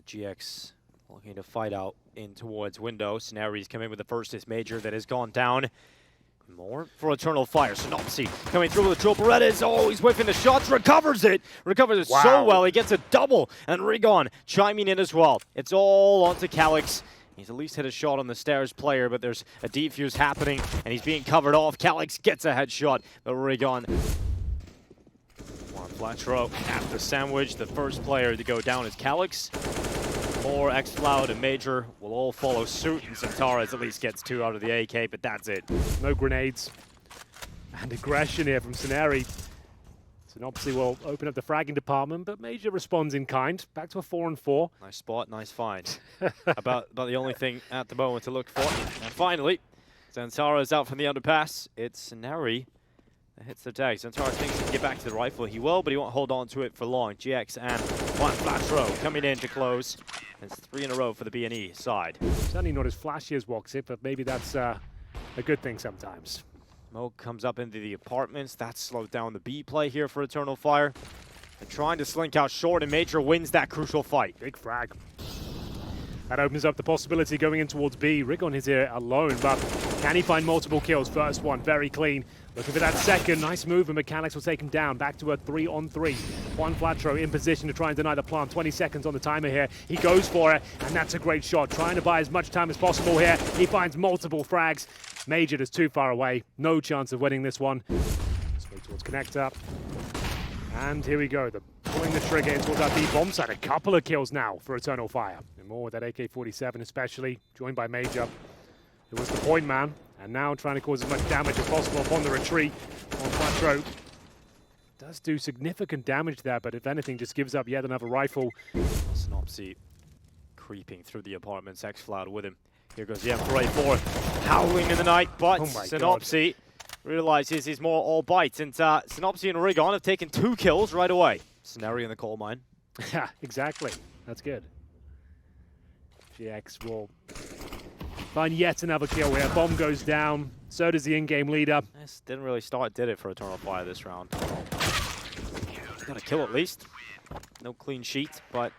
GX looking to fight out in towards window. Scenari's come in with the first his major that has gone down. More for Eternal Fire. Synopsy coming through with the triple Berettas. Oh, he's whiffing the shots. Recovers it. Recovers it so well. He gets a double. And Rigon chiming in as well. It's all onto Calyx. He's at least hit a shot on the stairs player, but there's a defuse happening, and he's being covered off. Calyx gets a headshot, but Rigon. One flat throw at the sandwich. The first player to go down is Calyx. More XCloud and Major will all follow suit, and XANTARES at least gets 2 out of the AK, but that's it. No grenades. And aggression here from Scenari. Synopsy will open up the fragging department, but Major responds in kind. Back to a 4-on-4. Nice spot, nice find. about the only thing at the moment to look for. And finally, XANTARES out from the underpass. It's Scenari that hits the tag. XANTARES thinks he can get back to the rifle. He will, but he won't hold on to it for long. GX and one flash throw coming in to close. It's 3 in a row for the B&E side. Certainly not as flashy as WOXIT, but maybe that's a good thing sometimes. Smoke comes up into the apartments. That slowed down the B play here for Eternal Fire. They're trying to slink out short, and Major wins that crucial fight. Big frag. That opens up the possibility going in towards B. Rigon is here alone, but can he find multiple kills? First one, very clean. Looking for that second. Nice move, and Mechanics will take him down. Back to a 3-on-3. One flat throw in position to try and deny the plant. 20 seconds on the timer here. He goes for it, and that's a great shot. Trying to buy as much time as possible here. He finds multiple frags. Major is too far away. No chance of winning this one. Straight towards connector. And here we go. Pulling the trigger in towards that B bomb side. A couple of kills now for Eternal Fire. And more with that AK-47 especially, joined by Major, who was the point man. And now trying to cause as much damage as possible upon the retreat. On flat throw. Does do significant damage there, but if anything, just gives up yet another rifle. Synopsy creeping through the apartments. XCloud with him. Here goes the M4A4. Howling in the night, but Synopsy realizes he's more all bites. And Synopsy and Rigon have taken 2 kills right away. Scenario in the coal mine. Yeah, exactly. That's good. GX will find yet another kill here. Bomb goes down. So does the in-game leader. This didn't really start, did it, for Eternal Fire this round? Got a kill at least. No clean sheet, but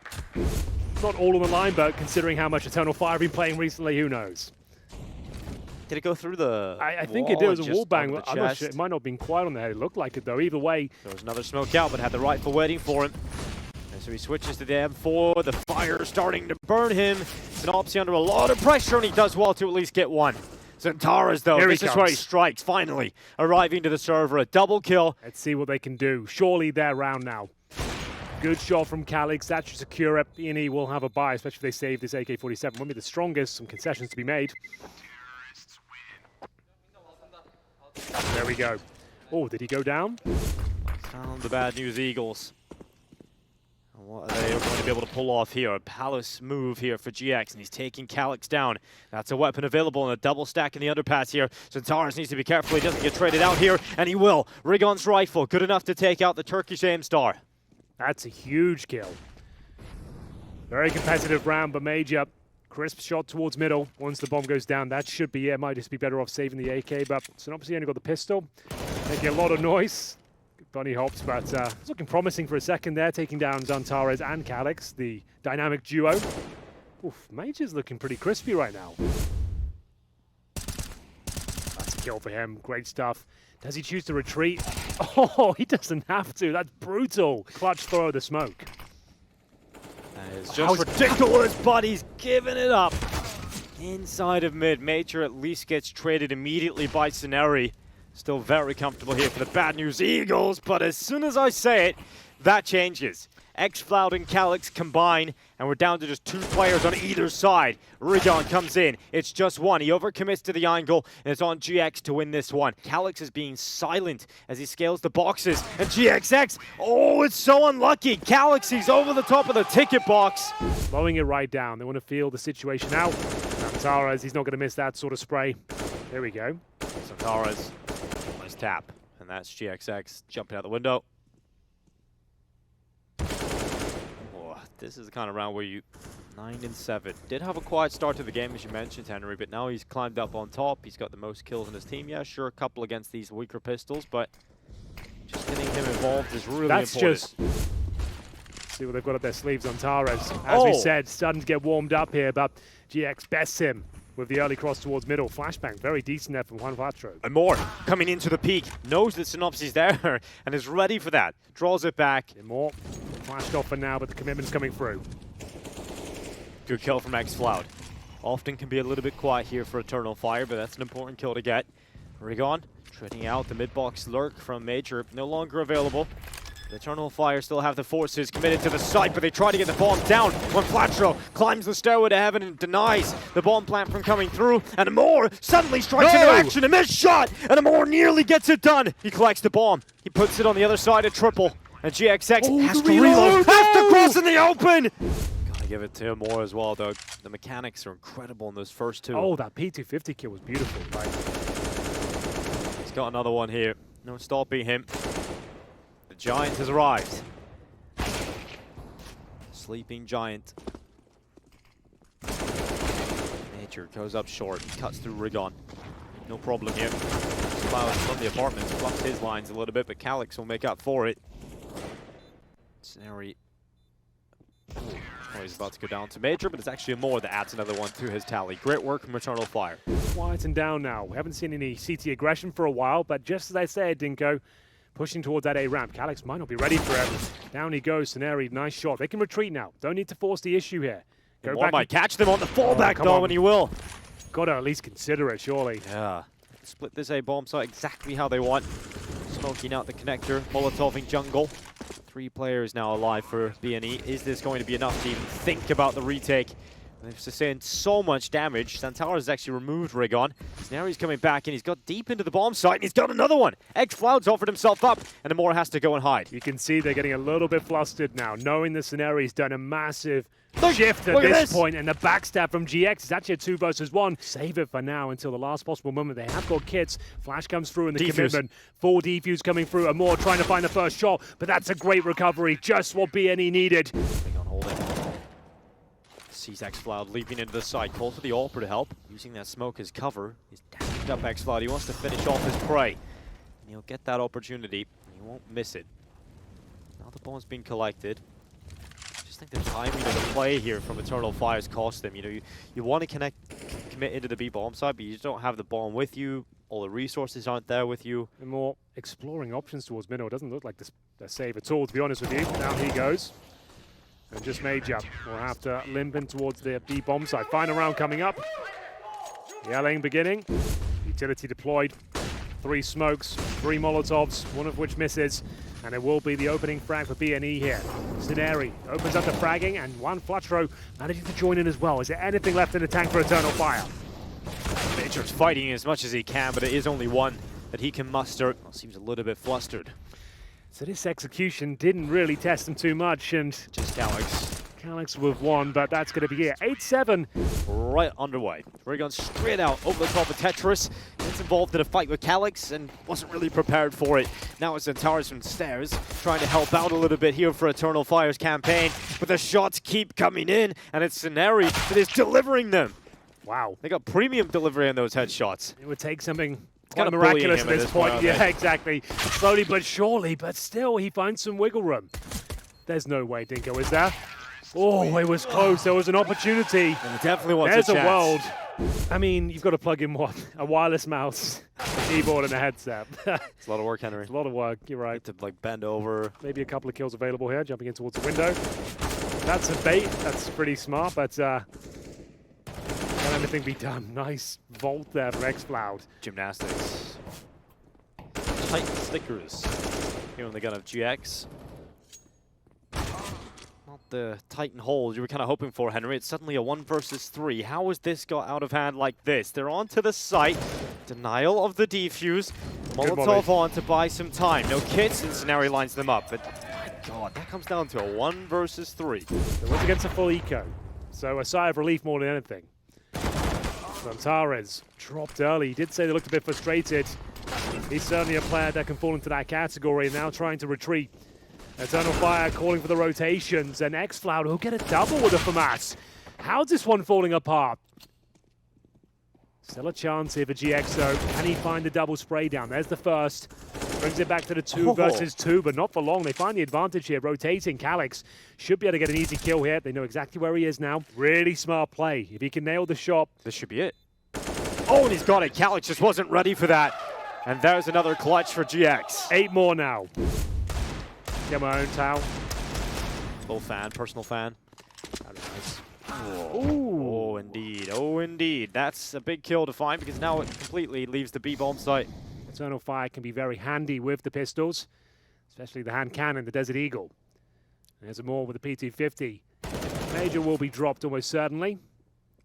not all on the line, but considering how much Eternal Fire have been playing recently, who knows? Did it go through the I think it did. It was a wall bang. I'm not sure. It might not have been quite on the head. It looked like it, though. Either way. There was another smoke out, but had the rifle waiting for him. And so he switches to the M4. The fire starting to burn him. Synopsy under a lot of pressure, and he does well to at least get one. XANTARES, though, this is where he strikes, finally. Arriving to the server, a double kill. Let's see what they can do. Surely they're round now. Good shot from Calyx. That should secure it. E&E will have a buy, especially if they save this AK-47. Won't be the strongest. Some concessions to be made. There we go. Oh, did he go down? Found the bad news Eagles. And what are they going to be able to pull off here? A palace move here for GX, and he's taking Calyx down. That's a weapon available in a double stack in the underpass here. XANTARES needs to be careful he doesn't get traded out here, and he will. Rigon's rifle, good enough to take out the Turkish aim star. That's a huge kill. Very competitive round, but Major. Crisp shot towards middle. Once the bomb goes down, that should be it. Might just be better off saving the AK, but Synopsy only got the pistol. Making a lot of noise. Bunny hops, but it's looking promising for a second there, taking down XANTARES and Calyx, the dynamic duo. Oof, Major's looking pretty crispy right now. That's a kill for him. Great stuff. Does he choose to retreat? Oh, he doesn't have to. That's brutal. Clutch throw of the smoke. That is just ridiculous, but he's giving it up. Inside of mid, Major at least gets traded immediately by Scenari. Still very comfortable here for the bad news Eagles, but as soon as I say it, that changes. XCloud and Calyx combine, and we're down to just 2 players on either side. Rigon comes in. It's just one. He overcommits to the angle, and it's on GX to win this one. Calyx is being silent as he scales the boxes, and GXX, oh, it's so unlucky. Calyx, he's over the top of the ticket box. Slowing it right down. They want to feel the situation out. XANTARES, he's not going to miss that sort of spray. There we go. XANTARES, nice tap, and that's GXX jumping out the window. This is the kind of round where you 9-7. Did have a quiet start to the game, as you mentioned, Henry, but now he's climbed up on top. He's got the most kills in his team. Yeah, sure, a couple against these weaker pistols, but just getting him involved is really important. See what they've got up their sleeves on Antares. As we said, starting to get warmed up here, but GX bests him with the early cross towards middle. Flashbang, very decent there from Juan Vatro. And more coming into the peak. Knows that Synopsis is there and is ready for that. Draws it back. And more flashed off for now, but the commitment's coming through. Good kill from XCloud. Often can be a little bit quiet here for Eternal Fire, but that's an important kill to get. Rigon treading out the mid-box lurk from Major, no longer available. The Eternal Fire still have the forces committed to the site, but they try to get the bomb down when Flatro climbs the stairway to heaven and denies the bomb plant from coming through. And Amor suddenly strikes into action, a missed shot, and Amor nearly gets it done. He collects the bomb. He puts it on the other side of triple, and GXX has to reload, has to cross in the open. Gotta give it to Amor as well, though. The mechanics are incredible in those first two. Oh, that P250 kill was beautiful. Right? He's got another one here. No stopping him. Giant has arrived. Sleeping Giant. Nature goes up short, cuts through Rigon. No problem here. Cloud from the apartments fluffs his lines a little bit, but Calyx will make up for it. Snary. Oh, he's about to go down to Major, but it's actually Amor that adds another one to his tally. Great work from Eternal Fire. Quieting down now. We haven't seen any CT aggression for a while, but just as I said, Dinko, pushing towards that A ramp. Calyx might not be ready for it. Down he goes. Scenari, nice shot. They can retreat now. Don't need to force the issue here. Go back. Might catch them on the fallback though, and he will. Got to at least consider it, surely. Yeah. Split this A bomb site exactly how they want. Smoking out the connector, Molotoving jungle. 3 players now alive for BNE. Is this going to be enough to even think about the retake? They've sustained so much damage. XANTARES has actually removed Rigon. So now he's coming back in. He's got deep into the bomb site, and he's got another one. XCloud's offered himself up, and Amor has to go and hide. You can see they're getting a little bit flustered now, knowing the scenario's done a massive shift at Look this point, and the backstab from GX is actually a 2 versus 1. Save it for now until the last possible moment. They have got kits. Flash comes through in the commitment. 4 defuse coming through. Amor trying to find the first shot, but that's a great recovery. Just what BNE needed. Rigon holding. Sees XCloud leaping into the side. Calls for the AWPer to help. Using that smoke as cover. He's damaged up XCloud. He wants to finish off his prey. And he'll get that opportunity. He won't miss it. Now the bomb's being collected. I just think the timing of the play here from Eternal Fire's cost them. You know, you want to commit into the B bomb side, but you just don't have the bomb with you. All the resources aren't there with you. And more exploring options towards middle. It doesn't look like the save at all, to be honest with you. Now he goes. And just Major will have to limp in towards the B bomb side. Final round coming up. Yelling beginning. Utility deployed. 3 smokes, 3 Molotovs, one of which misses. And it will be the opening frag for BNE here. Scenari opens up the fragging, and Juan Flatro managing to join in as well. Is there anything left in the tank for Eternal Fire? Major's fighting as much as he can, but it is only one that he can muster. Well, seems a little bit flustered. So this execution didn't really test him too much, and just Calyx. Calyx with 1, but that's going to be it. 8-7. Right underway. Rigon straight out over the top of Tetris. Gets involved in a fight with Calyx and wasn't really prepared for it. Now it's XANTARES from stairs, trying to help out a little bit here for Eternal Fire's campaign. But the shots keep coming in, and it's Scenari that is delivering them. Wow. They got premium delivery on those headshots. It would take something kind of miraculous at this point. Yeah, exactly. Slowly but surely, but still he finds some wiggle room. There's no way, Dinko, is there? Oh, it was close. There was an opportunity. And it definitely wants There's a chance. world. I mean, you've got to plug in what? A wireless mouse, a keyboard, and a headset. It's a lot of work, Henry. It's a lot of work. You're right. To like bend over. Maybe a couple of kills available here, jumping in towards the window. That's a bait. That's pretty smart, but can anything be done? Nice vault there for XCloud. Gymnastics. Tight stickers. Here on the gun of GX. Not the Titan hold you were kind of hoping for, Henry. It's suddenly a 1 versus 3. How has this got out of hand like this? They're onto the site. Denial of the defuse. Molotov on to buy some time. No kits, and Scenari lines them up. But my God, that comes down to a 1 versus 3. It was against a full eco. So a sigh of relief more than anything. XANTARES dropped early. He did say they looked a bit frustrated. He's certainly a player that can fall into that category, now trying to retreat. Eternal Fire calling for the rotations, and XCloud who'll get a double with a FAMAS. How's this one falling apart? Still a chance here for GXO. Can he find the double spray down? There's the first. Brings it back to the 2 versus 2, but not for long. They find the advantage here, rotating. Calyx should be able to get an easy kill here. They know exactly where he is now. Really smart play. If he can nail the shot. This should be it. Oh, and he's got it. Calyx just wasn't ready for that. And there's another clutch for GX. 8 more now. Get my own towel. Little fan, personal fan. That was nice. Oh, indeed. Oh, indeed. That's a big kill to find because now it completely leaves the B bomb site. Eternal Fire can be very handy with the pistols, especially the hand cannon, the Desert Eagle. There's a more with the P250. Major will be dropped almost certainly.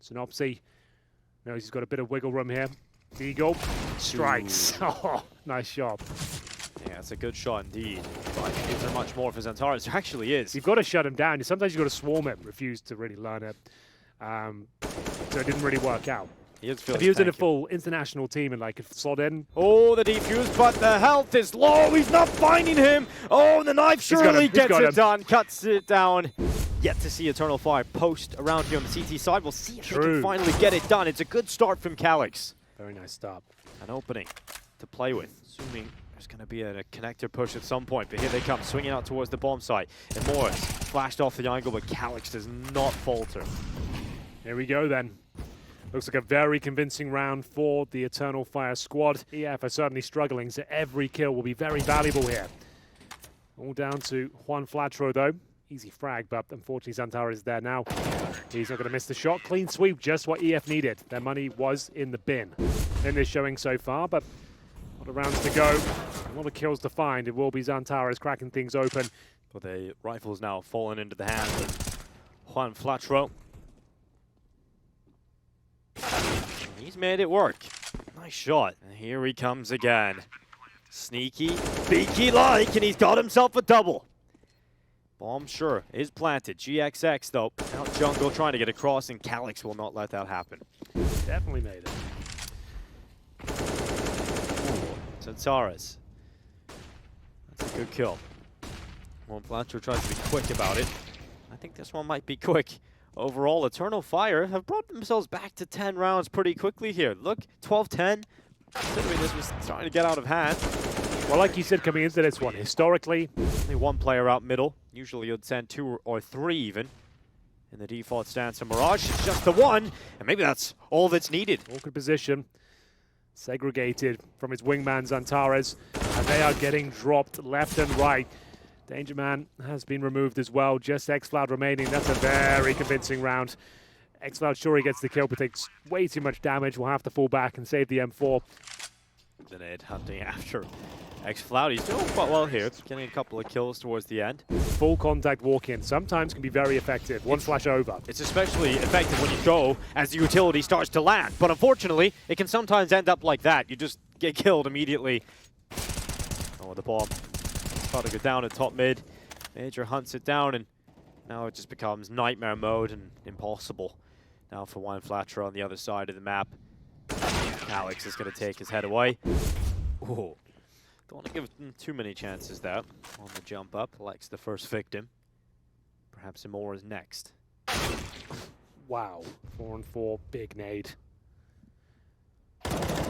Synopsy knows he's got a bit of wiggle room here. Eagle strikes. Oh, nice shot. Yeah, it's a good shot indeed. But is there much more for XANTARES? There actually is. You've got to shut him down. Sometimes you've got to swarm him. Refused to really learn it. So it didn't really work out. If he was in a full international team and like could slot in. Oh, the defuse, but the health is low. He's not finding him. Oh, the knife surely gets it done. Cuts it down. Yet to see Eternal Fire post around here on the CT side. We'll see if they can finally get it done. It's a good start from Calyx. Very nice stop. An opening to play with. Assuming there's going to be a connector push at some point. But here they come, swinging out towards the bomb site. And Morris flashed off the angle, but Calyx does not falter. Here we go then. Looks like a very convincing round for the Eternal Fire squad. EF are certainly struggling, so every kill will be very valuable here. All down to Juan Flatro though. Easy frag, but unfortunately XANTARES is there now. He's not going to miss the shot. Clean sweep, just what EF needed. Their money was in the bin. In this showing so far, but a lot of rounds to go. A lot of kills to find. It will be XANTARES cracking things open. But the rifle's now fallen into the hands of Juan Flatro. He's made it work. Nice shot. And here he comes again. Sneaky, beaky-like, and he's got himself a double. Bomb, sure, is planted. GXX, though, out jungle trying to get across, and Calyx will not let that happen. Definitely made it. XANTARES. That's a good kill. Well, Flatcher tries to be quick about it. I think this one might be quick. Overall, Eternal Fire have brought themselves back to 10 rounds pretty quickly here. Look, 12-10. Considering this was starting to get out of hand. Well, like you said coming into this one, historically, only one player out middle. Usually you'd send 2 or 3 even. In the default stance of Mirage, it's just the one. And maybe that's all that's needed. Awkward position. Segregated from his wingman XANTARES. And they are getting dropped left and right. Danger Man has been removed as well. Just xCloud remaining. That's a very convincing round. xCloud sure he gets the kill, but takes way too much damage. We'll have to fall back and save the M4. The Ned hunting after xCloud. He's doing quite well here. Getting a couple of kills towards the end. Full contact walk-in sometimes can be very effective. One flash over. It's especially effective when you go as the utility starts to land. But unfortunately, it can sometimes end up like that. You just get killed immediately. Oh, the bomb. About to go down at top mid. Major hunts it down, and now it just becomes nightmare mode and impossible. Now for Juan Flatcher on the other side of the map. Calyx is going to take his head away. Ooh. Don't want to give him too many chances there. On the jump up, Lex the first victim. Perhaps Imora is next. Wow. 4-on-4, big nade.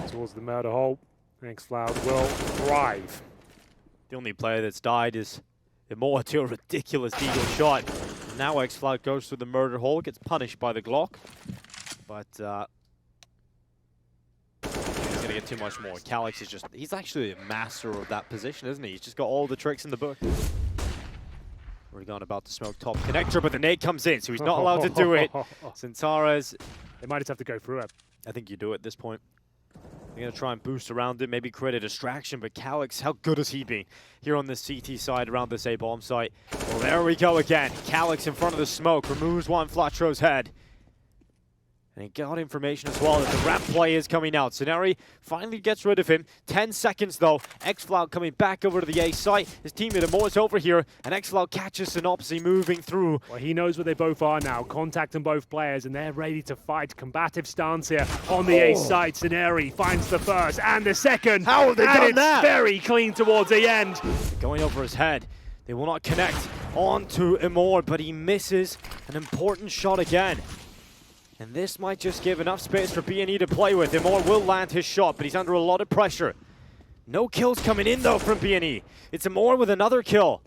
Towards the murder hole. xCloud will thrive. The only player that's died is Imora to a ridiculous deagle shot. Now xCloud goes through the murder hole, gets punished by the Glock. But he's going to get too much more. Calyx is just, he's actually a master of that position, isn't he? He's just got all the tricks in the book. Oregon about to smoke top connector, but the nade comes in, so he's not allowed to do it. XANTARES. They might just have to go through it. I think you do at this point. They're going to try and boost around it, maybe create a distraction, but Calyx, how good has he been here on the CT side around this A-bomb site? Well, there we go again. Calyx in front of the smoke, removes Juan Flatro's head. And he got information as well that the ramp play is coming out. Ceneri finally gets rid of him. 10 seconds though. xCloud coming back over to the A site. His teammate Amore's over here, and xCloud catches Synopsy moving through. Well, he knows where they both are now. Contacting both players, and they're ready to fight. Combative stance here on the A site. Ceneri finds the first and the second. How have they done that? It's very clean towards the end. Going over his head. They will not connect onto Amore, but he misses an important shot again. And this might just give enough space for B&E to play with. Amore will land his shot, but he's under a lot of pressure. No kills coming in though from BNE. It's Amor with another kill.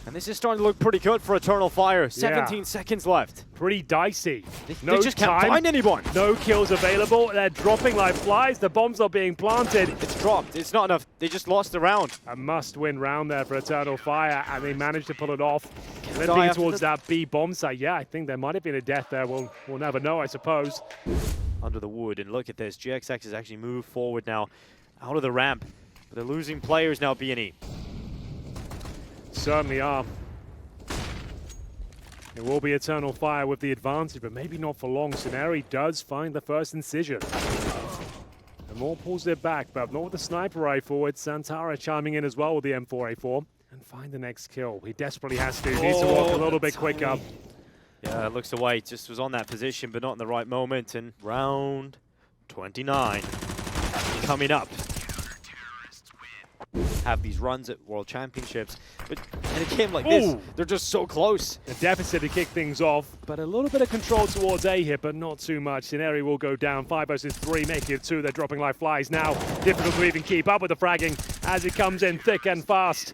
And this is starting to look pretty good for Eternal Fire. 17 seconds left. Pretty dicey. They just can't find anyone. No kills available. They're dropping like flies. The bombs are being planted. It's dropped. It's not enough. They just lost the round. A must-win round there for Eternal Fire, and they managed to pull it off. Limping towards that B bomb site. Yeah, I think there might have been a death there. We'll never know, I suppose. Under the wood, and look at this. GXX has actually moved forward now, out of the ramp. But they're losing players now, BNE. Certainly are. It will be Eternal Fire with the advantage, but maybe not for long. Scenario does find the first incision. And more pulls it back, but not with the sniper rifle. It's XANTARES chiming in as well with the M4A4. And find the next kill. He desperately has to. Needs to walk a little bit quicker. Yeah, it looks away. Just was on that position, but not in the right moment. And round 29 coming up. Have these runs at World Championships, but in a game like this, they're just so close. A deficit to kick things off, but a little bit of control towards A here, but not too much. Scenario will go down, 5 versus 3, making it 2. They're dropping like flies now. Difficult to even keep up with the fragging as it comes in thick and fast.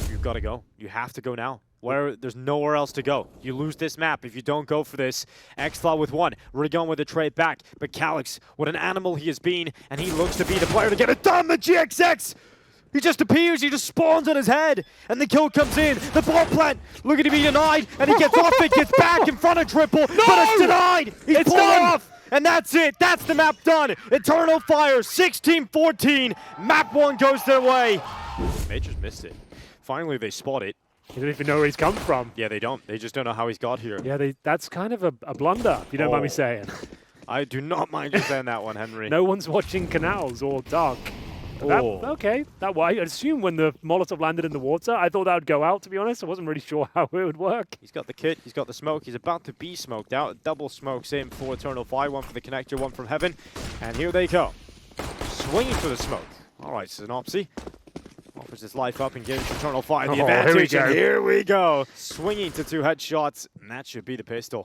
You've got to go. You have to go now. There's nowhere else to go. You lose this map if you don't go for this. xFlow with 1, Rigon with a trade back, but Calyx, what an animal he has been, and he looks to be the player to get it done. The GXX! He just appears, he just spawns on his head, and the kill comes in. The ball plant looking to be denied, and he gets off it, gets back in front of Triple, but it's denied! He's pulled off, and that's it. That's the map done. Eternal Fire, 16-14. Map 1 goes their way. Majors missed it. Finally, they spot it. They don't even know where he's come from. Yeah, they don't. They just don't know how he's got here. Yeah, that's kind of a blunder, if you don't mind me saying. I do not mind you saying that one, Henry. No one's watching Canals or Dark. Okay, that way. I assume when the Molotov landed in the water, I thought that would go out, to be honest. I wasn't really sure how it would work. He's got the kit, he's got the smoke, he's about to be smoked out. Double smokes in for Eternal Fire, 1 for the connector, 1 from Heaven. And here they go. Swinging for the smoke. All right, Synopsy offers his life up and gives Eternal Fire the advantage. Here we go. Swinging to 2 headshots, and that should be the pistol.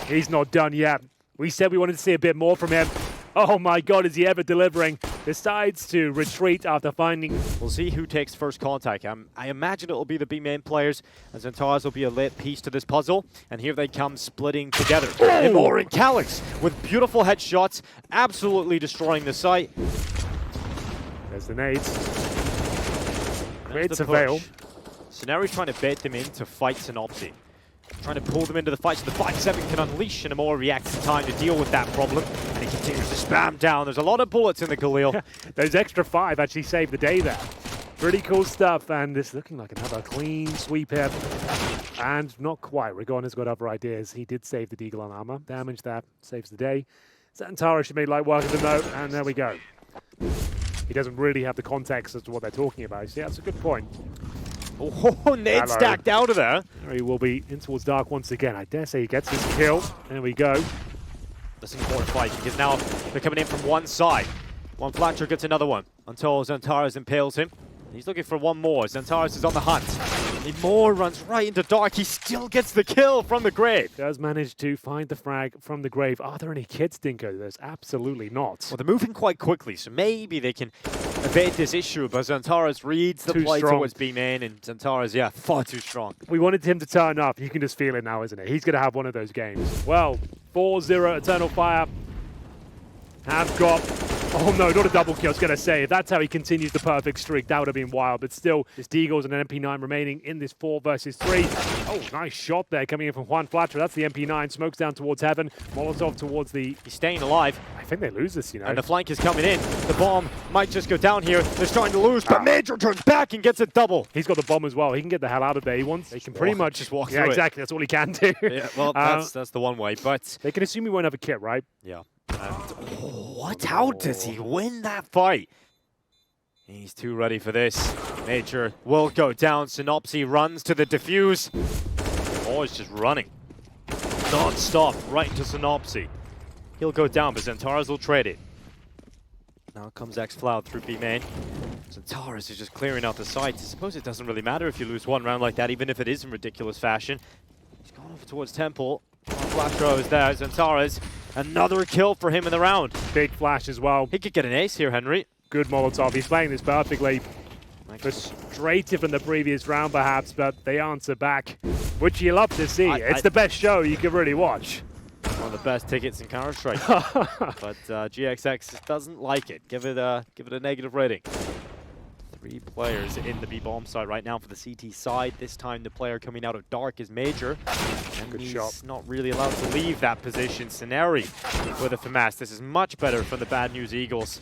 He's not done yet. We said we wanted to see a bit more from him. Oh my god, is he ever delivering? Decides to retreat after finding... We'll see who takes first contact. I imagine it will be the B main players, and XANTARES will be a late piece to this puzzle. And here they come splitting together. Amor and Calyx with beautiful headshots, absolutely destroying the site. There's the nades. Creates a veil. Scenario's trying to bait them in to fight Synopsy. Trying to pull them into the fight so the 5-7 can unleash, and Amor reacts in time to deal with that problem. And he continues to spam down. There's a lot of bullets in the Khalil. Those extra 5 actually saved the day there. Pretty cool stuff, and it's looking like another clean sweep here. And not quite. Rigon has got other ideas. He did save the Deagle on armor. Damage that saves the day. XANTARES should make light work of the note, and there we go. He doesn't really have the context as to what they're talking about. So yeah, that's a good point. Oh, Nate stacked out of there. He will be in towards Dark once again. I dare say he gets his kill. There we go. This is an important fight because now they're coming in from one side. One Flatcher gets another one until XANTARES impales him. He's looking for one more. XANTARES is on the hunt. Amor runs right into Dark. He still gets the kill from the grave. Does manage to find the frag from the grave. Are there any kids, Dinko? There's absolutely not. Well, they're moving quite quickly, so maybe they can evade this issue, but XANTARES reads the play towards B-main, and XANTARES, yeah, far too strong. We wanted him to turn up. You can just feel it now, isn't it? He's going to have one of those games. Well, 4-0 Eternal Fire have got... Oh no, not a double kill, I was going to say. If that's how he continues the perfect streak, that would have been wild. But still, there's Deagles and an MP9 remaining in this 4 versus 3. Oh, nice shot there coming in from Juan Flatcher. That's the MP9. Smokes down towards Heaven. Molotov towards the... He's staying alive. I think they lose this, you know. And the flank is coming in. The bomb might just go down here. They're starting to lose, but Major turns back and gets a double. He's got the bomb as well. He can get the hell out of there. He wants... They can pretty much... Just walk through it. Exactly. That's all he can do. Yeah, well, that's the one way, but... They can assume he won't have a kit, right? Yeah. What? How does he win that fight? He's too ready for this. Major will go down. Synopsy runs to the defuse. Oh, he's just running. Non-stop right into Synopsy. He'll go down, but XANTARES will trade it. Now comes xFlow through B-main. XANTARES is just clearing out the sites. I suppose it doesn't really matter if you lose one round like that, even if it is in ridiculous fashion. He's gone over towards Temple. Flash throw is there. XANTARES, another kill for him in the round. Big flash as well. He could get an ace here, Henry. Good Molotov. He's playing this perfectly. Frustrated from the previous round, perhaps, but they answer back, which you love to see. It's the best show you can really watch. One of the best tickets in Counter-Strike. But GXX doesn't like it. Give it a negative rating. 3 players in the B-bomb side right now for the CT side. This time the player coming out of dark is Major. And Good he's shot. not really allowed to leave that position. Scenari with a FAMAS. This is much better from the Bad News Eagles.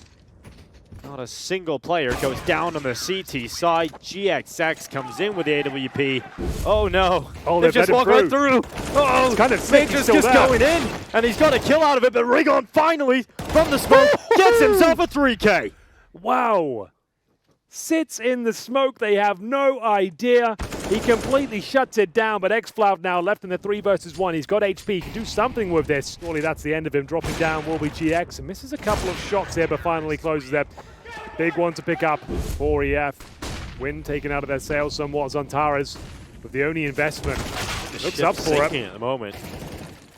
Not a single player goes down on the CT side. GXX comes in with the AWP. Oh no! Oh, they just walked right through. Oh, kind of sick. Major's just going in, and he's got a kill out of it. But Rigon finally, from the smoke, gets himself a 3K. Wow! Sits in the smoke. They have no idea. He completely shuts it down. But xFloud now left in the 3 versus 1. He's got HP. He can do something with this. Surely that's the end of him. Dropping down will be GX and misses a couple of shots here, but finally closes that. Big one to pick up for EF. Win taken out of their sails somewhat. XANTARES with the only investment. Looks up for it at the moment.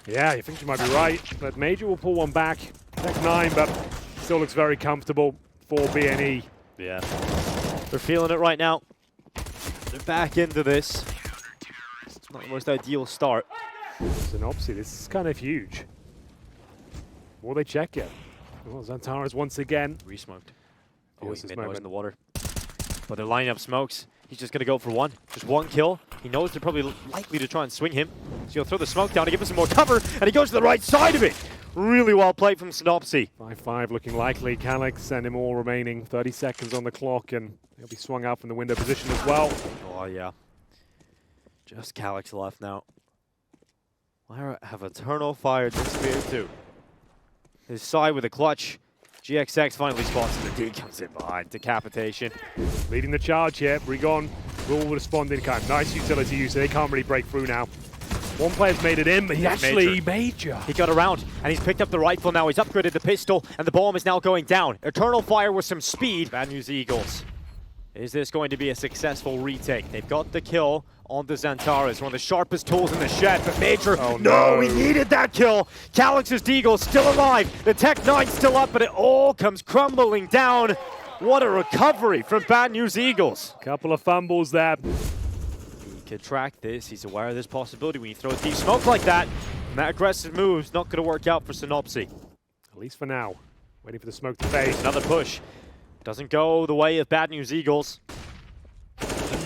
Yeah, you think you might be right, but Major will pull one back. Tech 9, but still looks very comfortable for BNE. Yeah, they're feeling it right now. They're back into this. It's not the most ideal start. Synopsy, this is kind of huge. Will they check it? Well, XANTARES once again. Re-smoked. Oh, Oh, he's mid-noise in the water. But they're lining up smokes. He's just going to go for one. Just one kill. He knows they're probably likely to try and swing him. So he'll throw the smoke down to give him some more cover, and he goes to the right side of it. Really well played from Synopsy. 5-5 looking likely. Calyx and him all remaining. 30 seconds on the clock, and he'll be swung out from the window position as well. Oh, yeah. Just Calyx left now. Why have Eternal Fire disappeared too? His side with a clutch. GXX finally spots him. The D comes in behind. Decapitation. Leading the charge here. Rigon will respond in kind. Nice utility use. They can't really break through now. One player's made it in, but he's actually Major. He got around, and he's picked up the rifle now. He's upgraded the pistol, and the bomb is now going down. Eternal Fire with some speed. Bad News Eagles. Is this going to be a successful retake? They've got the kill on the XANTARES, one of the sharpest tools in the shed, but Major, no, he needed that kill. Calyx's Deagle still alive. The Tech 9 still up, but it all comes crumbling down. What a recovery from Bad News Eagles. Couple of fumbles there. He could track this. He's aware of this possibility when you throw a deep smoke like that. And that aggressive move's not going to work out for Synopsy. At least for now. Waiting for the smoke to fade. Another push. Doesn't go the way of Bad News Eagles.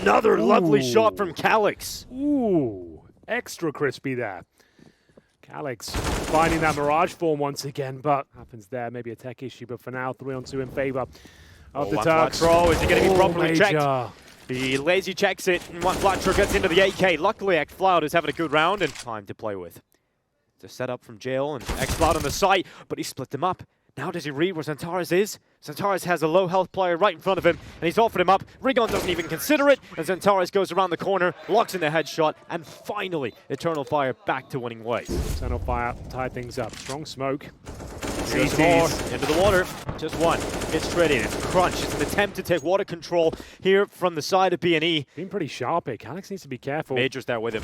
Another lovely shot from Calyx. Ooh, extra crispy there. Calyx finding that Mirage form once again, but happens there. Maybe a tech issue, but for now, 3-on-2 in favor of the Turks. Throw. Is it going to be properly Major. checked? He lazy checks it, and one flat throw gets into the AK. Luckily, xFloud is having a good round and time to play with. It's a setup from Jail, and xFloud on the site, but he split them up. Now does he read where XANTARES is? XANTARES has a low health player right in front of him, and he's offered him up. Rigon doesn't even consider it, and XANTARES goes around the corner, locks in the headshot, and finally, Eternal Fire back to winning ways. Eternal Fire tied things up. Strong smoke. There's more into the water. Just one. Gets straight in. It's a crunch. It's an attempt to take water control here from the side of BNE. Been pretty sharp here. Calyx needs to be careful. Major's there with him.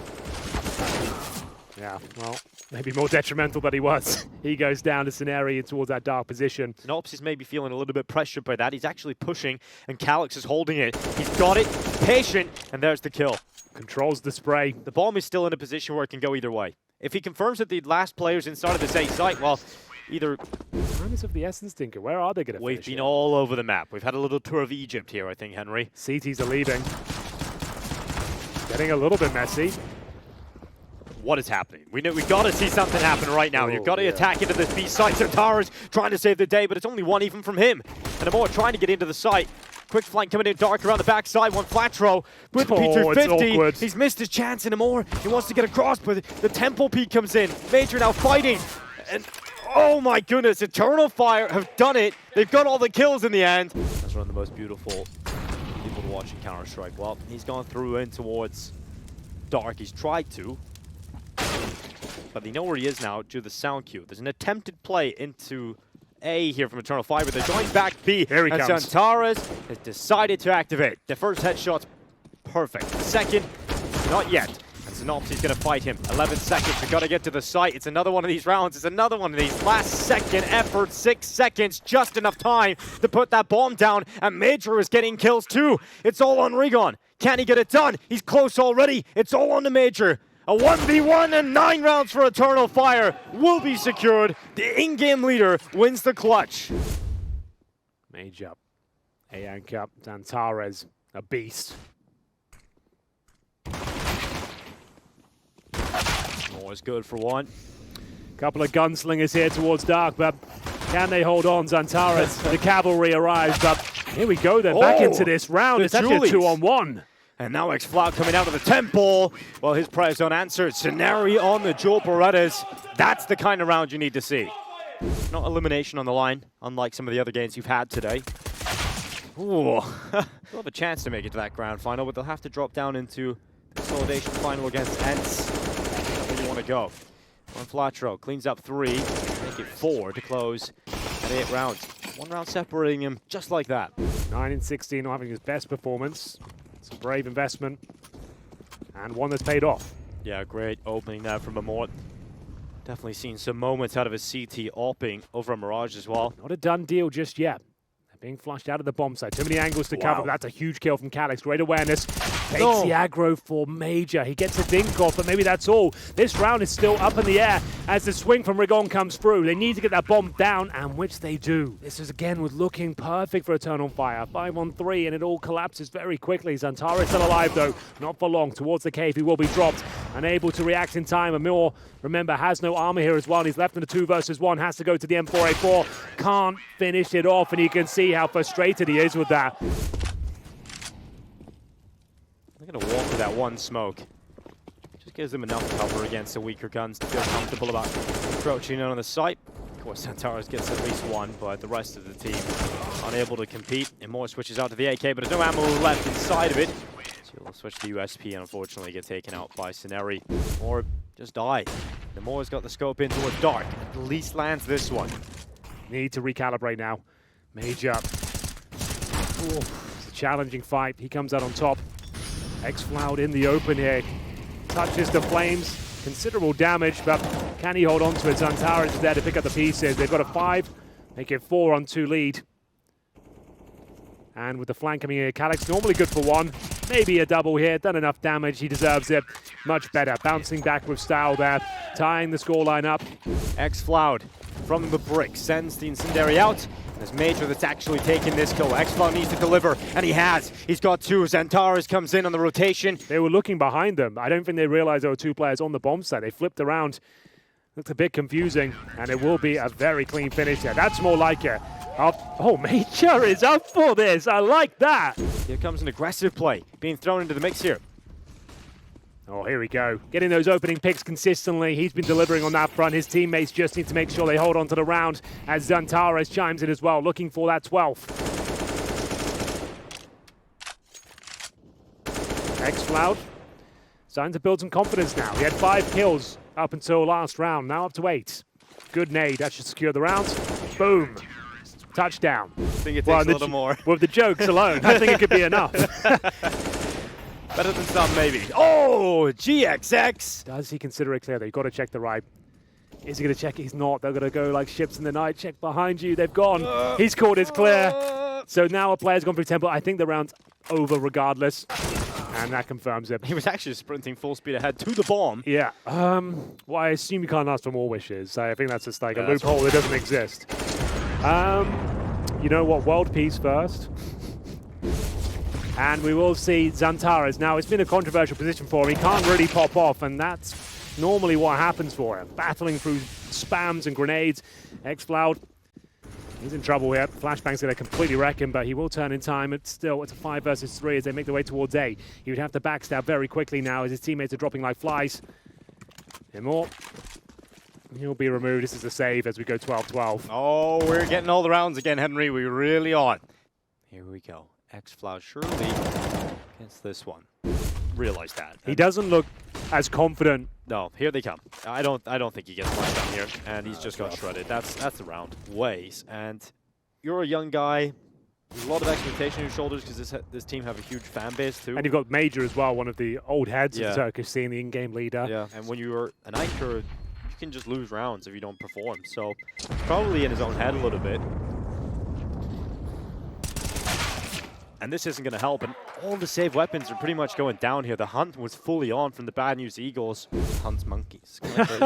Yeah, well, maybe more detrimental than he was. He goes down to Scenario towards that dark position. Synopsy is maybe feeling a little bit pressured by that. He's actually pushing, and Calyx is holding it. He's got it, patient, and there's the kill. Controls the spray. The bomb is still in a position where it can go either way. If he confirms that the last player's inside of the safe site, well, either... Time is of the essence, Tinker. Where are they going to finish? We've been all over the map. We've had a little tour of Egypt here, I think, Henry. CTs are leaving. Getting a little bit messy. What is happening? We've got to see something happen right now. You've got to attack into this B site. XANTARES trying to save the day, but it's only one even from him. And Amor trying to get into the site. Quick flank coming in dark around the backside. One flat throw with the P350. He's missed his chance and Amor. He wants to get across, but the Temple Peak comes in. Major now fighting. And oh my goodness, Eternal Fire have done it. They've got all the kills in the end. That's one of the most beautiful people to watch in Counter-Strike. Well, he's gone through in towards dark. He's tried to. But they know where he is now due to the sound cue. There's an attempted play into A here from Eternal Fire, but they're going back B. Here he and comes. XANTARES has decided to activate. The first headshot's perfect. The second, not yet. And rounds, and ops is going to fight him. 11 seconds, you got to get to the site. It's another one of these rounds. It's another one of these. Last second effort, 6 seconds, just enough time to put that bomb down, and Major is getting kills too. It's all on Rigon. Can he get it done? He's close already. It's all on the Major. A 1v1 and 9 rounds for Eternal Fire will be secured. The in-game leader wins the clutch. Major, Anka, XANTARES, a beast. Always good for one. Couple of gunslingers here towards Dark, but can they hold on? XANTARES, the cavalry arrives, but here we go then, back into this round. It's actually a 2-on-1. And now XFloud coming out of the temple. Well, his prayers don't answer. Scenario on the Jewel Berettas. That's the kind of round you need to see. Not elimination on the line, unlike some of the other games you've had today. Ooh, they'll have a chance to make it to that grand final, but they'll have to drop down into the consolidation final against ENCE. That's where you want to go. On Flatro, cleans up 3, make it 4 to close at 8 rounds. 1 round separating him just like that. 9-16, not having his best performance. It's a brave investment, and one that's paid off. Yeah, great opening there from Amort. Definitely seen some moments out of his CT opping over a Mirage as well. Not a done deal just yet. They're being flushed out of the bomb site. Too many angles to cover, but that's a huge kill from Calyx. Great awareness. Takes the aggro for Major. He gets a dink off, but maybe that's all. This round is still up in the air as the swing from Rigon comes through. They need to get that bomb down, and which they do. This is again was looking perfect for Eternal Fire. 5-on-3, and it all collapses very quickly. XANTARES still alive though, not for long. Towards the cave, he will be dropped. Unable to react in time. Amor, remember, has no armor here as well. And he's left in a 2 versus 1. Has to go to the M4A4. Can't finish it off, and you can see how frustrated he is with that. They're going to walk with that one smoke. Just gives them enough cover against the weaker guns to feel comfortable about approaching in on the site. Of course, XANTARES gets at least 1, but the rest of the team unable to compete. And more switches out to the AK, but there's no ammo left inside of it. So he'll switch to USP and unfortunately get taken out by Scenarii. Or just die. The Moore's got the scope in towards Dark. At least lands this one. Need to recalibrate now. Major. Ooh, it's a challenging fight. He comes out on top. XFloud in the open here. Touches the flames. Considerable damage, but can he hold on to it? XANTARES is there to pick up the pieces. They've got a 5. Make it 4-on-2 lead. And with the flank coming in, Calyx normally good for 1. Maybe a double here. Done enough damage. He deserves it. Much better. Bouncing back with style there. Tying the scoreline up. XFloud from the brick sends the incendiary out. There's Major that's actually taking this kill. XFloud needs to deliver, and he has. He's got 2. XANTARES comes in on the rotation. They were looking behind them. I don't think they realized there were 2 players on the bomb site. They flipped around. Looked a bit confusing, and it will be a very clean finish there. That's more like it. Oh, Major is up for this. I like that. Here comes an aggressive play being thrown into the mix here. Oh, here we go. Getting those opening picks consistently. He's been delivering on that front. His teammates just need to make sure they hold on to the round as XANTARES chimes in as well, looking for that 12th. XFloud starting to build some confidence now. He had 5 kills up until last round, now up to 8. Good nade, that should secure the round. Boom. Touchdown. I think it takes a little more. With the jokes alone, I think it could be enough. Better than some, maybe. Oh, GXX. Does he consider it clear? They've got to check the right. Is he going to check it? He's not. They're going to go like ships in the night. Check behind you. They've gone. He's called it's clear. So now a player's gone through temple. I think the round's over regardless. And that confirms it. He was actually sprinting full speed ahead to the bomb. Yeah. Well, I assume you can't ask for more wishes. I think that's just like a loophole that doesn't exist. You know what? World peace first. And we will see XANTARES. Now, it's been a controversial position for him. He can't really pop off, and that's normally what happens for him. Battling through spams and grenades. XFloud, he's in trouble here. Flashbang's going to completely wreck him, but he will turn in time. It's still, it's a 5 versus 3 as they make their way towards A. He would have to backstab very quickly now as his teammates are dropping like flies. Immort, he'll be removed. This is a save as we go 12-12. Oh, we're getting all the rounds again, Henry. We really are. Here we go. XFloud surely against this one. Realize that. He doesn't look as confident. No, here they come. I don't think he gets flashed down here, and he's just got shredded. That's the round. Ways, and you're a young guy. There's a lot of expectation on your shoulders because this team have a huge fan base too. And you've got Major as well, one of the old heads of the Turkish scene, the in-game leader. Yeah, and when you're an anchor, you can just lose rounds if you don't perform. So probably in his own head a little bit. And this isn't going to help, and all the save weapons are pretty much going down here. The hunt was fully on from the Bad News Eagles. Hunt's monkeys. Crazy.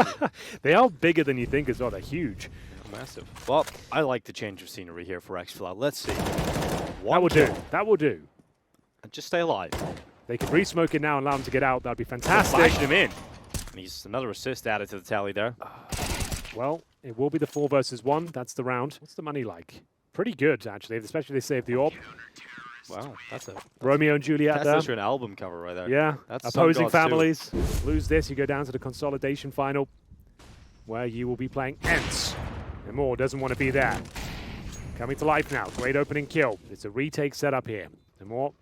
They are bigger than you think as well. They're huge. Massive. Well, I like the change of scenery here for XFlow. Let's see. That will do. That will do. And just stay alive. They can re-smoke it now and allow him to get out. That'd be fantastic. Flashed him in. And he's another assist added to the tally there. Well, it will be the 4 versus 1. That's the round. What's the money like? Pretty good, actually, especially they saved the AWP. Wow, that's Romeo and Juliet there. That's an album cover right there. Yeah, that's opposing families. Lose this, you go down to the consolidation final, where you will be playing ENCE. And more doesn't want to be there. Coming to life now. Great opening kill. It's a retake setup here. And more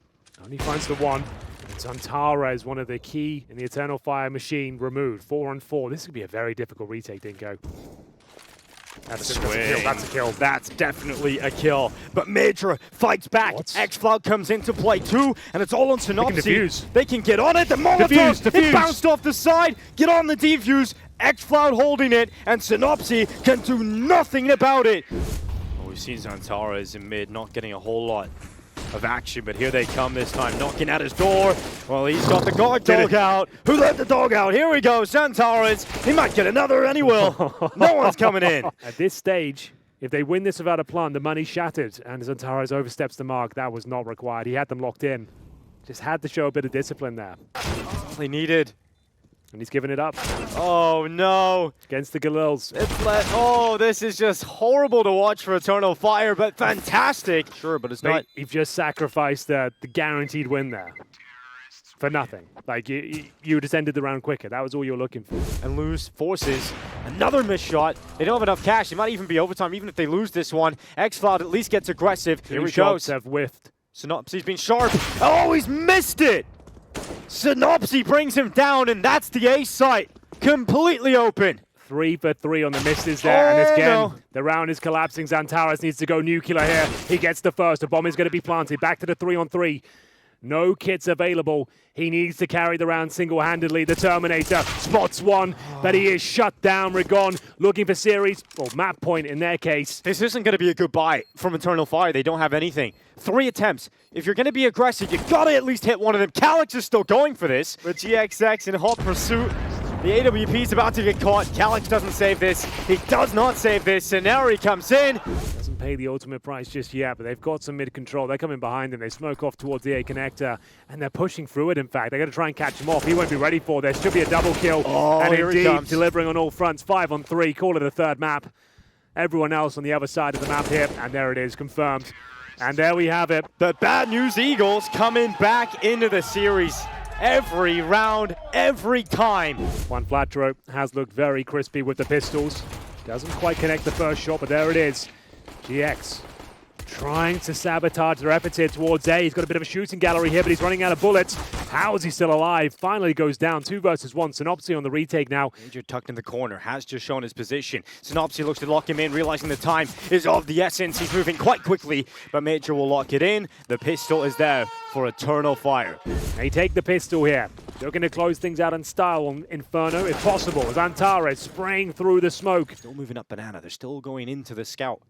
only finds the 1. And XANTARES, one of the key in the Eternal Fire machine, removed. 4 on 4. This could be a very difficult retake, Dinko. That's a kill. That's a kill. That's definitely a kill. But Major fights back. XFlow comes into play too, and it's all on Synopsy. They can get on it. The Molotov, it bounced off the side. Get on the defuse. XFlow holding it, and Synopsy can do nothing about it. Well, we've seen XANTARES in mid not getting a whole lot of action, but here they come this time, knocking at his door. Well, he's got the guard dog out. Who let the dog out? Here we go, XANTARES. He might get another, and he will. No one's coming in. At this stage, if they win this without a plan, the money's shattered, and XANTARES oversteps the mark. That was not required. He had them locked in. Just had to show a bit of discipline there. That's all he needed. And he's giving it up. Oh, no. Against the Galils. Oh, this is just horrible to watch for Eternal Fire, but fantastic. Sure, but it's not. You've just sacrificed the guaranteed win there. For nothing. Like, you just ended the round quicker. That was all you were looking for. And lose forces. Another missed shot. They don't have enough cash. It might even be overtime, even if they lose this one. XFlow at least gets aggressive. Here he goes. Have whiffed. Synopsy's been sharp. Oh, he's missed it! Synopsy brings him down, and that's the ace site. Completely open. 3 for 3 on the misses there, and again, the round is collapsing. XANTARES needs to go nuclear here. He gets the first. The bomb is going to be planted. Back to the 3-on-3. No kits available. He needs to carry the round single-handedly. The Terminator spots one, but he is shut down. Rigon looking for series, or map point in their case. This isn't going to be a good buy from Eternal Fire. They don't have anything. 3 attempts. If you're going to be aggressive, you've got to at least hit one of them. Calyx is still going for this. With GXX in hot pursuit. The AWP is about to get caught. Calyx doesn't save this. He does not save this. Scenario comes in. Doesn't pay the ultimate price just yet, but they've got some mid-control. They're coming behind him. They smoke off towards the A connector, and they're pushing through it, in fact. They're going to try and catch him off. He won't be ready for this. Should be a double kill. And indeed, delivering on all fronts. 5 on 3. Call it a third map. Everyone else on the other side of the map here, and there it is, confirmed. And there we have it. The Bad News Eagles coming back into the series. Every round, every time. One Flatro has looked very crispy with the pistols. Doesn't quite connect the first shot, but there it is. GX trying to sabotage their efforts here towards A. He's got a bit of a shooting gallery here, but he's running out of bullets. How is he still alive? Finally goes down. 2 versus 1. Synopsy on the retake now. Major tucked in the corner, has just shown his position. Synopsy looks to lock him in, realizing the time is of the essence. He's moving quite quickly, but Major will lock it in. The pistol is there for Eternal Fire. They take the pistol here. Looking to close things out in style on Inferno, if possible. XANTARES spraying through the smoke. Still moving up banana. They're still going into the scout.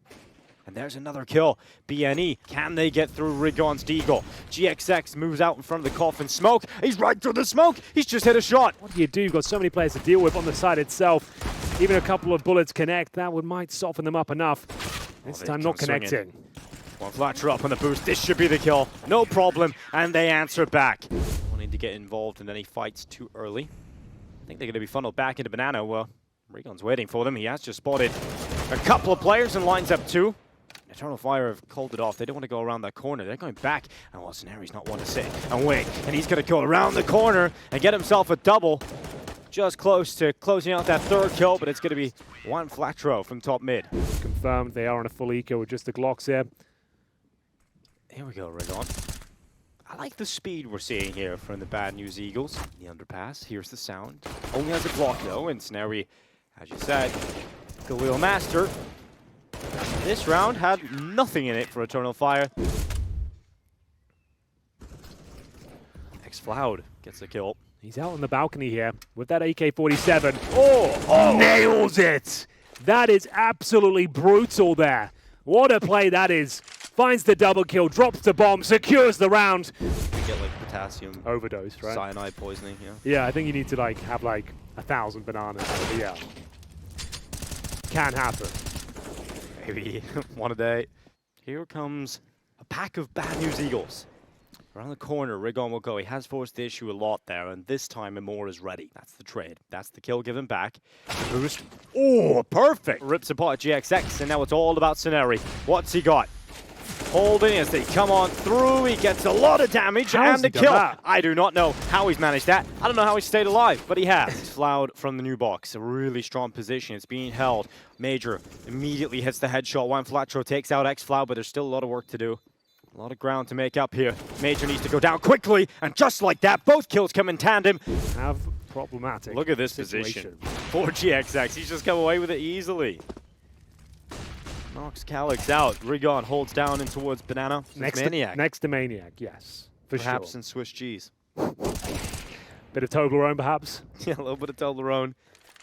And there's another kill. BNE, can they get through Rigon's Deagle? GXX moves out in front of the coffin smoke. He's right through the smoke. He's just hit a shot. What do? You've got so many players to deal with on the side itself. Even a couple of bullets connect. That might soften them up enough. This time not connecting. One Flatcher up on the boost. This should be the kill. No problem. And they answer back. Wanting to get involved in any fights too early. I think they're going to be funneled back into banana. Well, Rigon's waiting for them. He has just spotted a couple of players and lines up 2. Eternal Fire have called it off. They don't want to go around that corner. They're going back. And well, Scenario's not one to sit and wait. And he's going to go around the corner and get himself a double. Just close to closing out that 3rd kill, but it's going to be one Flatro from top mid. Confirmed they are on a full eco with just the Glocks here. Here we go, Rigon. I like the speed we're seeing here from the Bad News Eagles. The underpass, here's the sound. Only has a block though, and Scenario, as you said, the Wheel Master. This round had nothing in it for Eternal Fire. xFloud gets the kill. He's out on the balcony here with that AK-47. Oh, nails it! That is absolutely brutal there. What a play that is. Finds the double kill, drops the bomb, secures the round. You get like potassium overdose, right? Cyanide poisoning, yeah. Yeah, I think you need to like have like 1,000 bananas. But yeah, can happen. Maybe one a day. Here comes a pack of Bad News Eagles. Around the corner, Rigon will go. He has forced the issue a lot there, and this time MIBR is ready. That's the trade. That's the kill given back. Boost. Oh, perfect! Rips apart GXX, and now it's all about Scenery. What's he got? Holding as they come on through. He gets a lot of damage and a kill. I do not know how he's managed that. I don't know how he stayed alive, but he has. xFloud from the new box. A really strong position. It's being held. Major immediately hits the headshot. One flatro takes out xFloud, but there's still a lot of work to do. A lot of ground to make up here. Major needs to go down quickly, and just like that, both kills come in tandem. Have problematic. Look at this position. For GXX, he's just come away with it easily. Knocks Calyx out. Rigon holds down in towards Banana. Maniac. Next to Maniac, yes. Perhaps sure. in Swiss cheese. Bit of Toblerone, perhaps? Yeah, a little bit of Toblerone.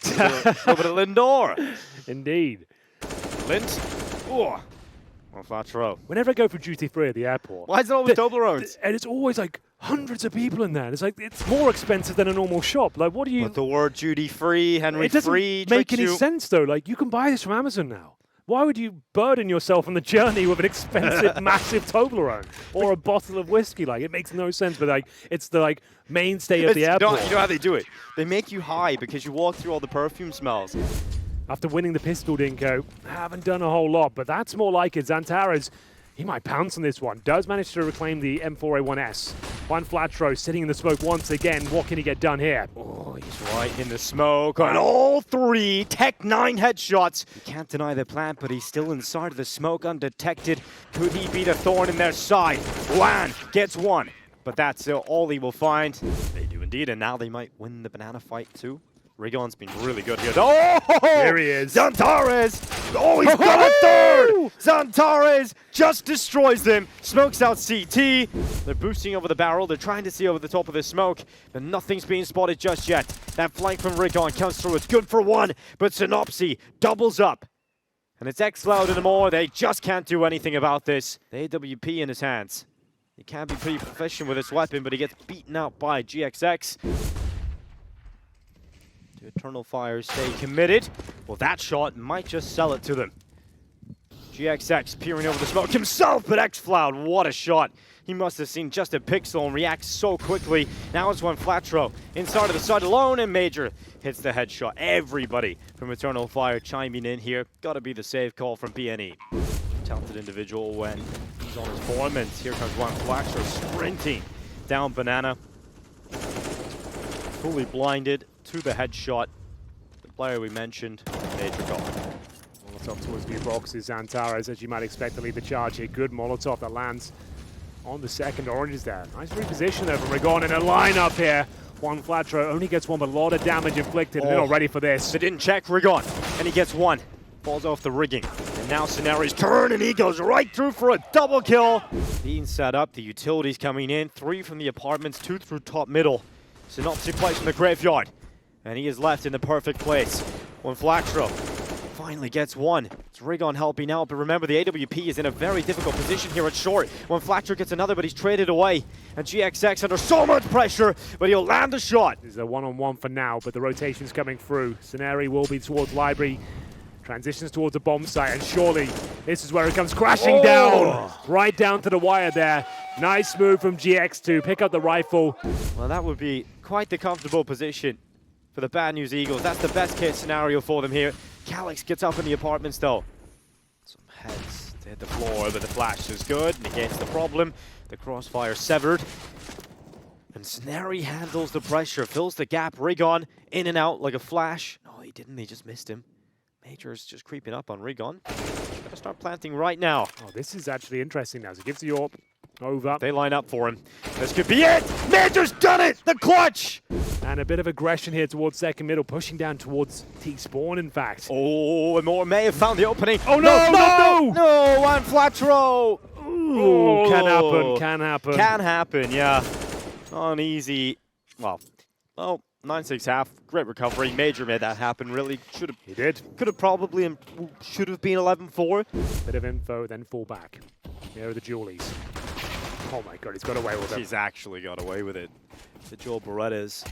A little bit of Lindor. Indeed. Lint. Oh. Well, flatro. Whenever I go for duty free at the airport. Why is it always Toblerones? And it's always like hundreds of people in there. It's like, it's more expensive than a normal shop. Like, what do you... But the word duty free, Henry it doesn't free, make any sense, though. Like, you can buy this from Amazon now. Why would you burden yourself on the journey with an expensive, massive Toblerone or a bottle of whiskey? Like, it makes no sense, but like, it's the like mainstay of the airport. You know how they do it? They make you high because you walk through all the perfume smells. After winning the pistol, NiKo haven't done a whole lot, but that's more like it. XANTARES, he might pounce on this one. Does manage to reclaim the M4A1S. One flatro sitting in the smoke once again. What can he get done here? Oh, he's right in the smoke on all three Tech 9 headshots. You can't deny the plant, but he's still inside of the smoke undetected. Could he be the thorn in their side? Wan gets one, but that's all he will find. They do indeed, and now they might win the banana fight too. Rigon's been really good here. Oh! There he is. XANTARES! Oh, he's got a third! XANTARES just destroys them. Smokes out CT. They're boosting over the barrel. They're trying to see over the top of the smoke, but nothing's being spotted just yet. That flank from Rigon comes through. It's good for one, but Synopsy doubles up. And it's xFloud and more. They just can't do anything about this. The AWP in his hands. He can be pretty proficient with this weapon, but he gets beaten out by GXX. Do Eternal Fire stay committed? Well, that shot might just sell it to them. GXX peering over the smoke himself, but xFloud, what a shot. He must have seen just a pixel and reacts so quickly. Now it's one flatro inside of the side alone, and Major hits the headshot. Everybody from Eternal Fire chiming in here. Gotta be the save call from BNE. Talented individual when he's on his form, and here comes one flatro sprinting down Banana. Fully blinded to the headshot. The player we mentioned, Major gone. Molotov towards new boxes. XANTARES, as you might expect, to lead the charge here. Good Molotov that lands on the second. Orange is there. Nice reposition there from Rigon in a lineup here. One flatro only gets one, but a lot of damage inflicted. They're not ready for this. They didn't check Rigon, and he gets one. Falls off the rigging. And now Scenario's turn, and he goes right through for a double kill. Being set up, the utilities coming in. 3 from the apartments, 2 through top middle. Synopsy plays from the graveyard, and he is left in the perfect place. One flatro finally gets one. It's Rigon helping out, but remember the AWP is in a very difficult position here at short. One flatro gets another, but he's traded away. And GXX under so much pressure, but he'll land the shot. This is a one-on-one for now, but the rotation's coming through. Scenario will be towards Library. Transitions towards the bomb site, and surely this is where it comes crashing down. Right down to the wire there. Nice move from GX2. Pick up the rifle. Well, that would be quite the comfortable position for the Bad News Eagles. That's the best case scenario for them here. Calyx gets up in the apartments though. Some heads to hit the floor, but the flash is good. Negates the problem. The crossfire severed. And Snary handles the pressure, fills the gap. Rigon in and out like a flash. No, he didn't. He just missed him. Major's just creeping up on Rigon. Gotta start planting right now. Oh, this is actually interesting now. So gives the AWP over. They line up for him. This could be it! Major's done it! The clutch! And a bit of aggression here towards second middle, pushing down towards T-spawn, in fact. Oh, and more may have found the opening. Oh, no! No, one flat throw! Ooh, can happen, can happen. Can happen, yeah. Not an easy, well, 9-6 half, great recovery. Major made that happen, really. Should have. He did. Could have probably, should have been 11-4. Bit of info, then fall back. There are the Julies. Oh my god, he's got away with it. He's actually got away with it. The Joel Berettas.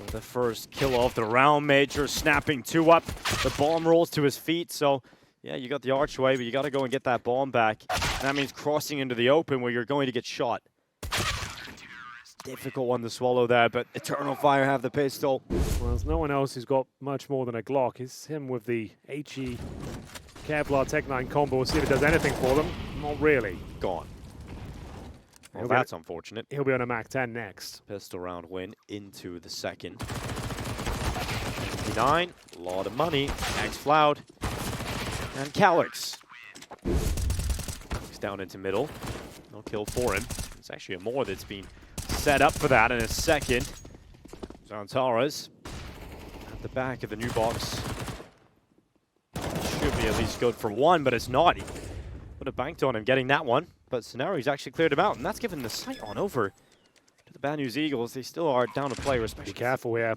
The first kill of the round. Major snapping 2 up. The bomb rolls to his feet, so yeah, you got the archway, but you got to go and get that bomb back. And that means crossing into the open where you're going to get shot. Difficult one to swallow there, but Eternal Fire have the pistol. Well, there's no one else who's got much more than a Glock. It's him with the HE Kevlar Tech 9 combo. We'll see if it does anything for them. Not really. Gone. Well, that's unfortunate. He'll be on a Mac 10 next. Pistol round win into the second. 59, a lot of money. X-Floud and Calyx. He's down into middle. No kill for him. It's actually a more that's been set up for that in a second. XANTARES at the back of the new box. Should be at least good for one, but it's not. He would have banked on him getting that one, but Scenario's actually cleared him out, and that's given the sight on over to the Bad News Eagles. They still are down a player, especially. Be careful here.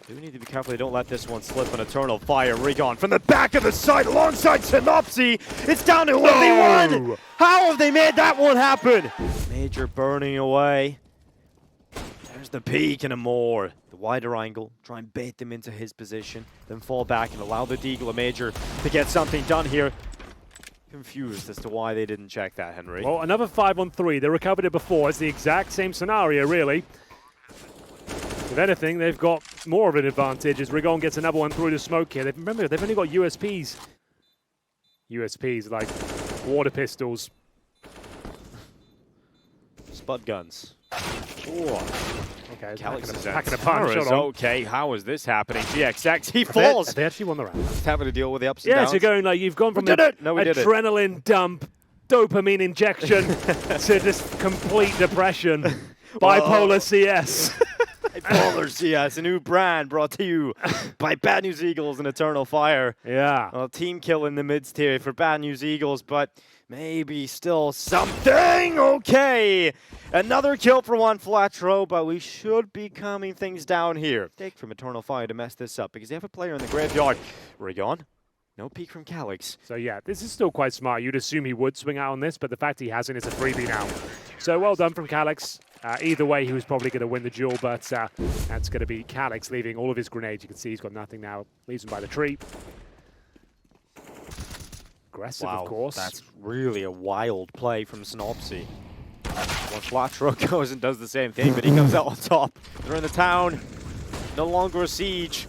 Do need to be careful they don't let this one slip on Eternal Fire. Rigon from the back of the site alongside Synopsy. It's down to 1v1. How have they made that one happen? Major burning away. There's the peek and a more. The wider angle, try and bait them into his position, then fall back and allow the Deagle and Major to get something done here. Confused as to why they didn't check that, Henry. Well, another 5-on-3. They recovered it before. It's the exact same scenario, really. If anything, they've got more of an advantage as Rigon gets another one through the smoke here. Remember, they've only got USPs. USPs like water pistols. Spud guns. Okay, Calyx is packing a punch. Okay, how is this happening? GXX, he falls. They actually won the round. Just having to deal with the ups and downs. Yeah, so going like you've gone from an adrenaline dump, dopamine injection to just complete depression. Bipolar CS. Bipolar CS, a new brand brought to you by Bad News Eagles and Eternal Fire. Yeah. Well, team kill in the midst here for Bad News Eagles, but maybe still something. Okay. Another kill for one Flatro, but we should be calming things down here. Take from Eternal Fire to mess this up because they have a player in the graveyard. Rigon. No peek from Calyx. So yeah, this is still quite smart. You'd assume he would swing out on this, but the fact he hasn't is a freebie now. So well done from Calyx. Either way, he was probably going to win the duel, but that's going to be Calyx leaving all of his grenades. You can see he's got nothing now. Leaves him by the tree. Aggressive, wow, of course. That's really a wild play from Synopsy. Well, Flatro goes and does the same thing, but he comes out on top. They're in the town. No longer a siege.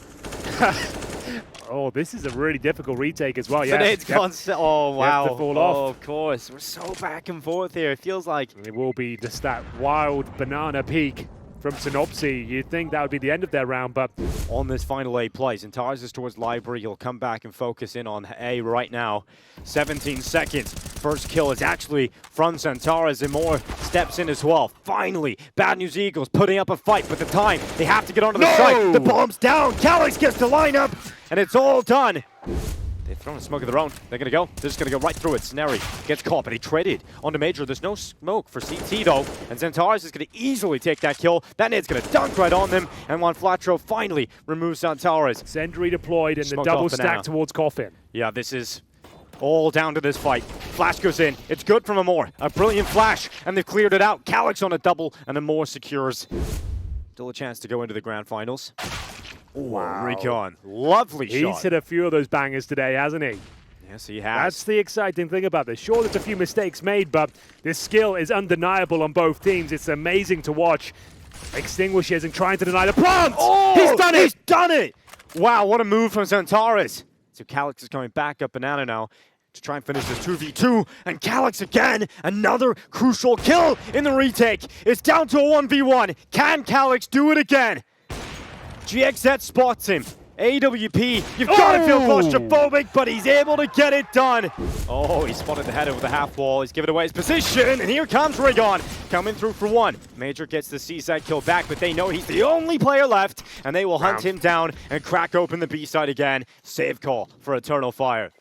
Oh, this is a really difficult retake as well. Yes. Oh, wow. To fall off. Of course. We're so back and forth here. It feels like it will be just that wild banana peak from Synopsy. You'd think that would be the end of their round, but on this final A play, XANTARES is towards Library. He'll come back and focus in on A right now. 17 seconds. First kill is actually from XANTARES, and more steps in as well. Finally, Bad News Eagles putting up a fight, but the time they have to get onto the site. The bomb's down. Calyx gets to line up, and it's all done. They've thrown a smoke of their own. They're going to go. They're just going to go right through it. Scenario gets caught, but he traded onto Major. There's no smoke for CT, though. And XANTARES is going to easily take that kill. That nade's going to dunk right on them. And one Flatro finally removes XANTARES. Send redeployed and the double stack towards Coffin. Yeah, this is all down to this fight. Flash goes in. It's good from Amor. A brilliant flash, and they've cleared it out. Calyx on a double, and Amor secures. Still a chance to go into the grand finals. Wow. Rigon. Lovely shot. He's hit a few of those bangers today, hasn't he? Yes, he has. That's the exciting thing about this. Sure, there's a few mistakes made, but this skill is undeniable on both teams. It's amazing to watch. Extinguishes and trying to deny the plant! Oh, he's done it! He's done it! Wow, what a move from XANTARES. So Calyx is coming back up banana now to try and finish this 2v2. And Calyx again, another crucial kill in the retake. It's down to a 1v1. Can Calyx do it again? GXZ spots him. AWP, you've got to feel claustrophobic, but he's able to get it done. Oh, he spotted the header with the half wall. He's given away his position, and here comes Rigon coming through for one. Major gets the C-side kill back, but they know he's the only player left, and they will hunt him down and crack open the B-side again. Save call for Eternal Fire.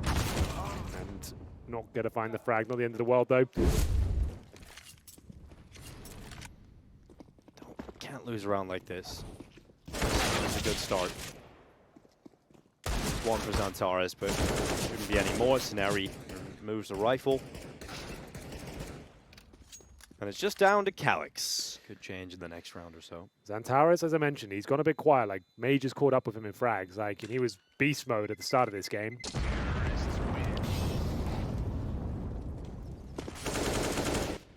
And not going to find the frag, not the end of the world, though. lose a round like this. It's a good start. One for XANTARES, but shouldn't be any more. Scenario moves the rifle. And it's just down to Calyx. Could change in the next round or so. XANTARES, as I mentioned, he's gone a bit quiet. Like, Mage just caught up with him in frags. Like, and he was beast mode at the start of this game.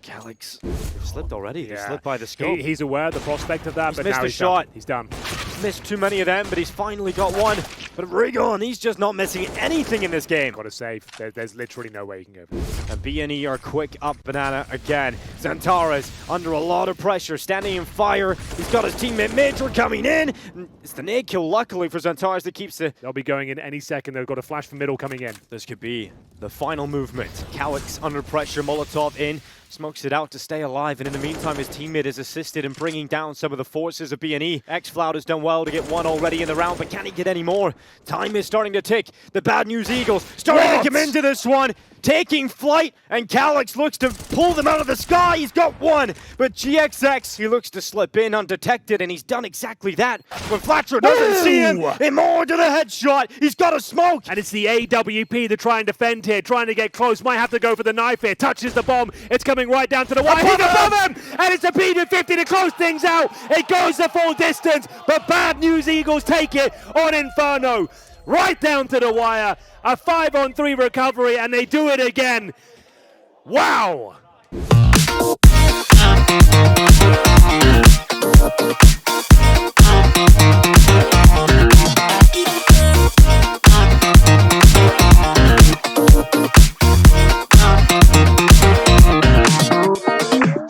Calyx, they've slipped already. They slipped by the scope. He's aware of the prospect of that, but missed now a shot. He's done. He's missed too many of them, but he's finally got one. But Rigon, he's just not missing anything in this game. Got to save. There's literally no way you can go. And BNE are quick up banana again. XANTARES under a lot of pressure, standing in fire. He's got his teammate Major coming in. It's the nade kill, luckily, for XANTARES that keeps the... They'll be going in any second. They've got a flash from middle coming in. This could be the final movement. Calyx under pressure, Molotov in. Smokes it out to stay alive, and in the meantime his teammate is assisted in bringing down some of the forces of BNE. xFloud has done well to get one already in the round, but can he get any more? Time is starting to tick. The Bad News Eagles starting to come into this one, taking flight, and Calyx looks to pull them out of the sky. He's got one, but GXX, he looks to slip in undetected, and he's done exactly that. When Flatcher doesn't see him, Immor to the headshot. He's got a smoke. And it's the AWP to try and defend here, trying to get close. Might have to go for the knife here. Touches the bomb. It's coming right down to the wire. He's above him! And it's a P250 to close things out. It goes the full distance, but Bad News Eagles take it on Inferno. Right down to the wire. A 5-on-3 recovery, and they do it again. Wow!